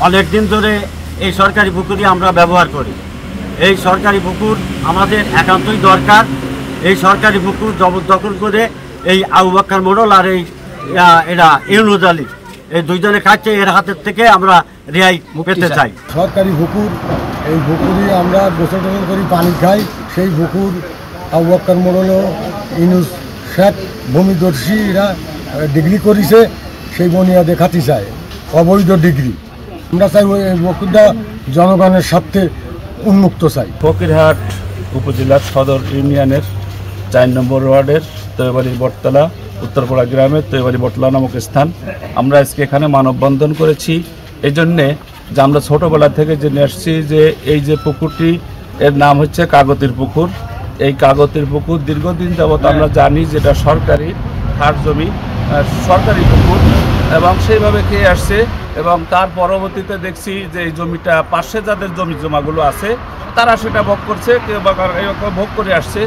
অনেক দিন ধরে এই সরকারি পুকুরই আমরা ব্যবহার করি। এই সরকারি পুকুর আমাদের একান্তই দরকার। এই সরকারি পুকুর জবরদখল করে এই আবু বকর মোড়ল আর এরা ইউনুস আলী এই দুইজনে খাচ্ছে, এর হাতের থেকে আমরা রেহাই পেতে চাই। সরকারি পুকুর, এই পুকুরই আমরা গোসল টোসল করি, পানি খাই। সেই পুকুর আবু বকর মোড়ল ইউনুস শেখ ভূমিদর্শীরা ডিগ্রি করেছে, সেই বনিয়া দেখাতে চায় অবৈধ ডিগ্রি। আমরা চাই ওই পুকুরটা জনগণের স্বার্থে উন্মুক্ত চাই। ফকিরহাট উপজেলার সদর ইউনিয়নের 4 নম্বর ওয়ার্ডের তৈবাড়ি বটতলা উত্তরপাড়া গ্রামের তৈবাড়ি বটতলা নামক স্থান। আমরা আজকে এখানে মানববন্ধন করেছি এই জন্যে যে আমরা ছোটোবেলা থেকে জেনে আসছি যে এই যে পুকুরটি এর নাম হচ্ছে কাগতির পুকুর। এই কাগতির পুকুর দীর্ঘদিন যাবৎ আমরা জানি যেটা সরকারি খাস জমি, সরকারি পুকুর এবং সেইভাবে খেয়ে আসছে। এবং তার পরবর্তীতে দেখছি যে এই জমিটা পাশে যাদের জমি জমাগুলো আছে তারা সেটা ভোগ করছে, কেউ বা এরকম ভোগ করে আসছে।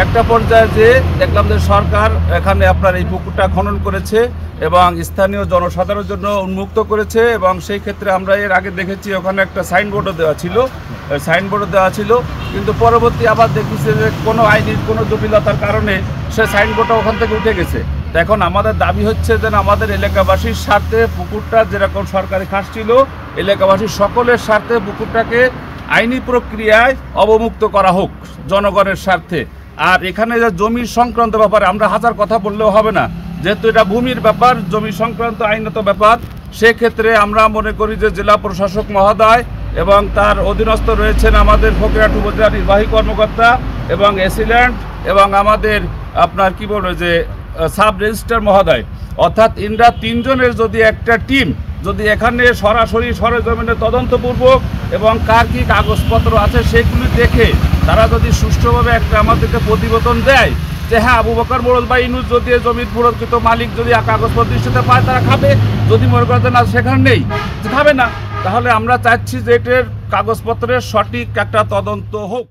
একটা পর্যায়ে যে দেখলাম যে সরকার এখানে আপনার এই পুকুরটা খনন করেছে এবং স্থানীয় জনসাধারণের জন্য উন্মুক্ত করেছে। এবং সেই ক্ষেত্রে আমরা এর আগে দেখেছি ওখানে একটা সাইনবোর্ডও দেওয়া ছিল, কিন্তু পরবর্তী আবার দেখেছি যে কোনো আইনের কোনো জটিলতার কারণে সে সাইনবোর্ডটা ওখান থেকে উঠে গেছে। তো এখন আমাদের দাবি হচ্ছে যে আমাদের এলাকাবাসীর স্বার্থে পুকুরটা যেরকম সরকারি খাস ছিল, এলাকাবাসীর সকলের স্বার্থে পুকুরটাকে আইনি প্রক্রিয়ায় অবমুক্ত করা হোক জনগণের স্বার্থে। আর এখানে যে জমির সংক্রান্ত ব্যাপারে আমরা হাজার কথা বললেও হবে না, যেহেতু এটা ভূমির ব্যাপার, জমি সংক্রান্ত আইনত ব্যাপার। সেক্ষেত্রে আমরা মনে করি যে জেলা প্রশাসক মহোদয় এবং তার অধীনস্থ রয়েছেন আমাদের ফকিরহাট উপজেলা নির্বাহী কর্মকর্তা এবং অ্যাসিস্ট্যান্ট এবং আমাদের আপনার কি বলবো যে সাব রেজিস্ট্রার মহোদয়, অর্থাৎ ইনরা 3 জনের যদি একটা টিম যদি এখানে সরাসরি সরেজমিনে তদন্তপূর্বক এবং কার কী কাগজপত্র আছে সেগুলি দেখে তারা যদি সুষ্ঠুভাবে একটা আমাদেরকে প্রতিবেদন দেয় যে হ্যাঁ আবু বকর মোড়ল বা ইউনুস যদি জমির পুরস্কৃত মালিক যদি কাগজপত্রের সাথে পায় তারা খাবে, যদি মনে করতে না সেখানে নেই খাবে না, তাহলে আমরা চাচ্ছি যে এটার কাগজপত্রের সঠিক একটা তদন্ত হোক।